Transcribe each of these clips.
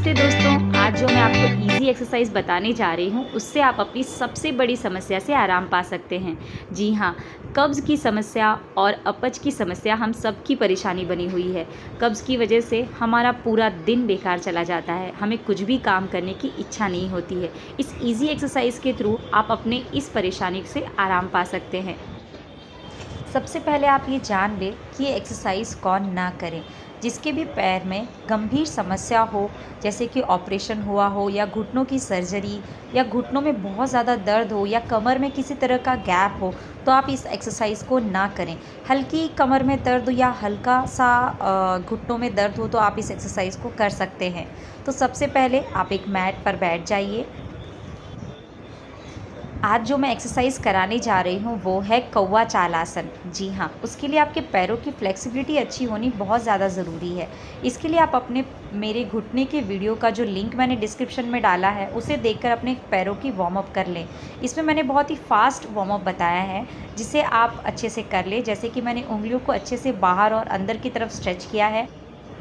नमस्ते दोस्तों, आज जो मैं आपको इजी एक्सरसाइज बताने जा रही हूँ उससे आप अपनी सबसे बड़ी समस्या से आराम पा सकते हैं। जी हाँ, कब्ज़ की समस्या और अपच की समस्या हम सब की परेशानी बनी हुई है। कब्ज़ की वजह से हमारा पूरा दिन बेकार चला जाता है, हमें कुछ भी काम करने की इच्छा नहीं होती है। इस इजी एक्सरसाइज के थ्रू आप अपने इस परेशानी से आराम पा सकते हैं। सबसे पहले आप ये जान लें कि ये एक्सरसाइज कौन ना करे। जिसके भी पैर में गंभीर समस्या हो, जैसे कि ऑपरेशन हुआ हो या घुटनों की सर्जरी या घुटनों में बहुत ज़्यादा दर्द हो या कमर में किसी तरह का गैप हो, तो आप इस एक्सरसाइज को ना करें। हल्की कमर में दर्द या हल्का सा घुटनों में दर्द हो तो आप इस एक्सरसाइज को कर सकते हैं। तो सबसे पहले आप एक मैट पर बैठ जाइए। आज जो मैं एक्सरसाइज कराने जा रही हूँ वो है कौवा चाल आसन। जी हाँ, उसके लिए आपके पैरों की फ्लेक्सिबिलिटी अच्छी होनी बहुत ज़्यादा ज़रूरी है। इसके लिए आप अपने मेरे घुटने के वीडियो का जो लिंक मैंने डिस्क्रिप्शन में डाला है उसे देखकर अपने पैरों की वार्म अप कर लें। इसमें मैंने बहुत ही फास्ट वार्म अप बताया है जिसे आप अच्छे से कर लें। जैसे कि मैंने उंगलियों को अच्छे से बाहर और अंदर की तरफ स्ट्रेच किया है,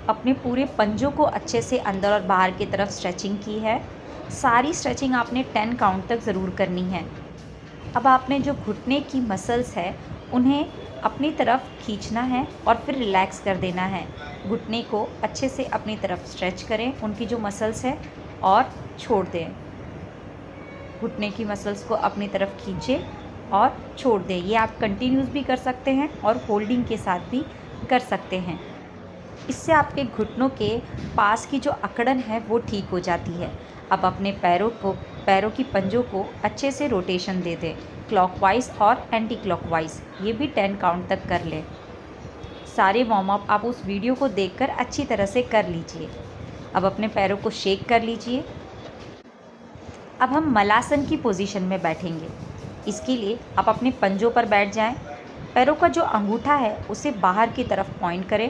अपने पूरे पंजों को अच्छे से अंदर और बाहर की तरफ स्ट्रेचिंग की है। सारी स्ट्रेचिंग आपने 10 काउंट तक ज़रूर करनी है। अब आपने जो घुटने की मसल्स है उन्हें अपनी तरफ खींचना है और फिर रिलैक्स कर देना है। घुटने को अच्छे से अपनी तरफ स्ट्रेच करें, उनकी जो मसल्स है, और छोड़ दें। घुटने की मसल्स को अपनी तरफ खींचें और छोड़ दें। ये आप कंटिन्यूस भी कर सकते हैं और होल्डिंग के साथ भी कर सकते हैं। इससे आपके घुटनों के पास की जो अकड़न है वो ठीक हो जाती है। अब अपने पैरों की पंजों को अच्छे से रोटेशन दे दें, क्लॉकवाइज और एंटी क्लॉकवाइज। ये भी 10 काउंट तक कर लें। सारे वार्म अप आप उस वीडियो को देखकर अच्छी तरह से कर लीजिए। अब अपने पैरों को शेक कर लीजिए। अब हम मलासन की पोजीशन में बैठेंगे। इसके लिए आप अपने पंजों पर बैठ जाएं। पैरों का जो अंगूठा है उसे बाहर की तरफ पॉइंट करें।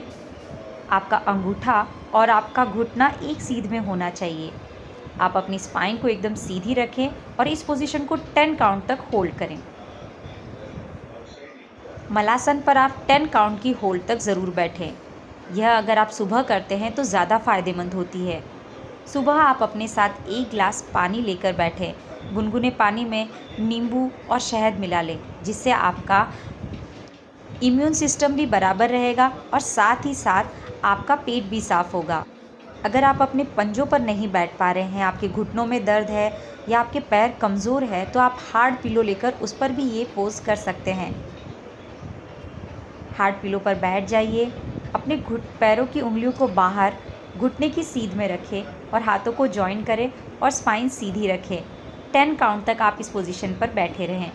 आपका अंगूठा और आपका घुटना एक सीध में होना चाहिए। आप अपनी स्पाइन को एकदम सीधी रखें और इस पोजीशन को 10 काउंट तक होल्ड करें। मलासन पर आप 10 काउंट की होल्ड तक ज़रूर बैठें। यह अगर आप सुबह करते हैं तो ज़्यादा फ़ायदेमंद होती है। सुबह आप अपने साथ 1 गिलास पानी लेकर बैठें। गुनगुने पानी में नींबू और शहद मिला लें, जिससे आपका इम्यून सिस्टम भी बराबर रहेगा और साथ ही साथ आपका पेट भी साफ़ होगा। अगर आप अपने पंजों पर नहीं बैठ पा रहे हैं, आपके घुटनों में दर्द है या आपके पैर कमज़ोर है, तो आप हार्ड पिलो लेकर उस पर भी ये पोज कर सकते हैं। हार्ड पिलो पर बैठ जाइए। अपने पैरों की उंगलियों को बाहर घुटने की सीध में रखें और हाथों को जॉइन करें और स्पाइन सीधी रखें। 10 काउंट तक आप इस पोजीशन पर बैठे रहें।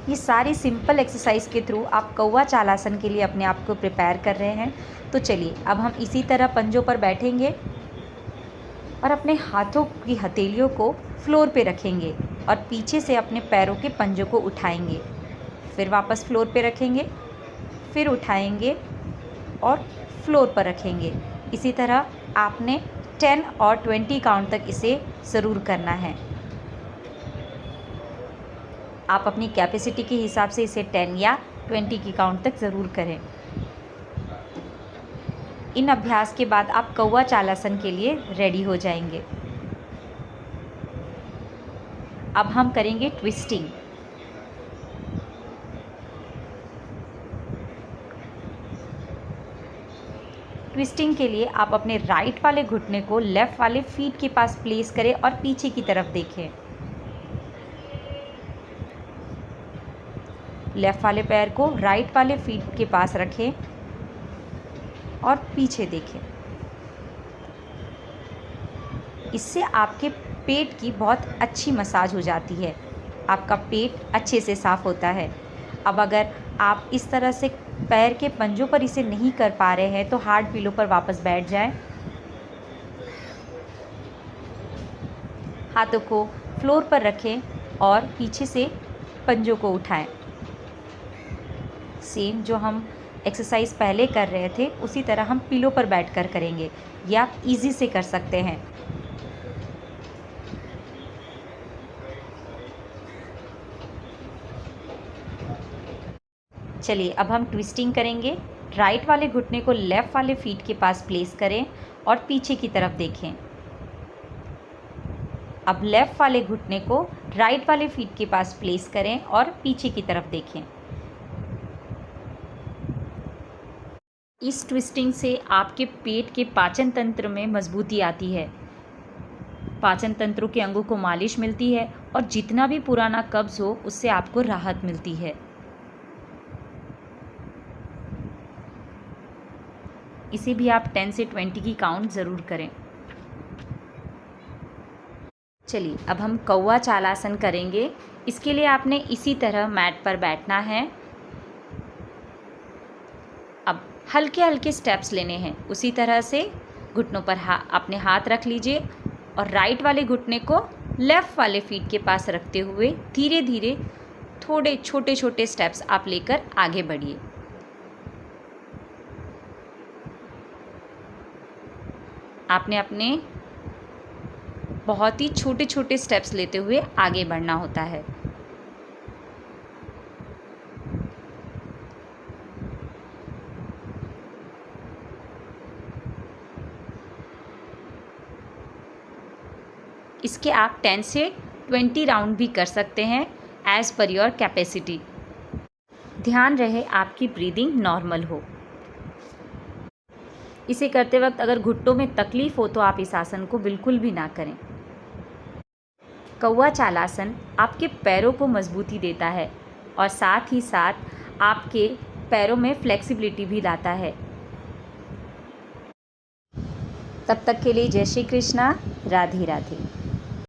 ये सारी सिंपल एक्सरसाइज के थ्रू आप कौवा चाल आसन के लिए अपने आप को प्रिपेयर कर रहे हैं। तो चलिए अब हम इसी तरह पंजों पर बैठेंगे और अपने हाथों की हथेलियों को फ्लोर पे रखेंगे और पीछे से अपने पैरों के पंजों को उठाएंगे। फिर वापस फ्लोर पे रखेंगे, फिर उठाएंगे और फ्लोर पर रखेंगे। इसी तरह आपने 10 और 20 काउंट तक इसे ज़रूर करना है। आप अपनी कैपेसिटी के हिसाब से इसे 10 या 20 की काउंट तक ज़रूर करें। इन अभ्यास के बाद आप कौवा चाल आसन के लिए रेडी हो जाएंगे। अब हम करेंगे ट्विस्टिंग। ट्विस्टिंग के लिए आप अपने राइट वाले घुटने को लेफ़्ट वाले फीट के पास प्लेस करें और पीछे की तरफ देखें। लेफ़्ट वाले पैर को राइट वाले फीट के पास रखें और पीछे देखें। इससे आपके पेट की बहुत अच्छी मसाज हो जाती है, आपका पेट अच्छे से साफ़ होता है। अब अगर आप इस तरह से पैर के पंजों पर इसे नहीं कर पा रहे हैं तो हार्ड पिलो पर वापस बैठ जाएं। हाथों को फ्लोर पर रखें और पीछे से पंजों को उठाएं। सेम जो हम एक्सरसाइज पहले कर रहे थे उसी तरह हम पिलो पर बैठकर करेंगे। ये आप इजी से कर सकते हैं। चलिए अब हम ट्विस्टिंग करेंगे। राइट वाले घुटने को लेफ़्ट वाले फीट के पास प्लेस करें और पीछे की तरफ देखें। अब लेफ़्ट वाले घुटने को राइट वाले फीट के पास प्लेस करें और पीछे की तरफ देखें। इस ट्विस्टिंग से आपके पेट के पाचन तंत्र में मजबूती आती है, पाचन तंत्रों के अंगों को मालिश मिलती है और जितना भी पुराना कब्ज़ हो उससे आपको राहत मिलती है। इसे भी आप 10 से 20 की काउंट ज़रूर करें। चलिए अब हम कौवा चालासन करेंगे। इसके लिए आपने इसी तरह मैट पर बैठना है। अब हल्के हल्के स्टेप्स लेने हैं। उसी तरह से घुटनों पर अपने हाथ रख लीजिए और राइट वाले घुटने को लेफ़्ट वाले फीट के पास रखते हुए धीरे धीरे थोड़े छोटे छोटे स्टेप्स आप लेकर आगे बढ़िए। आपने अपने बहुत ही छोटे छोटे स्टेप्स लेते हुए आगे बढ़ना होता है। इसके आप 10 से 20 राउंड भी कर सकते हैं एज़ पर योर कैपेसिटी। ध्यान रहे आपकी ब्रीदिंग नॉर्मल हो। इसे करते वक्त अगर घुटनों में तकलीफ़ हो तो आप इस आसन को बिल्कुल भी ना करें। कौवा चालासन आपके पैरों को मजबूती देता है और साथ ही साथ आपके पैरों में फ्लेक्सिबिलिटी भी लाता है। तब तक के लिए जय श्री कृष्णा, राधे राधे।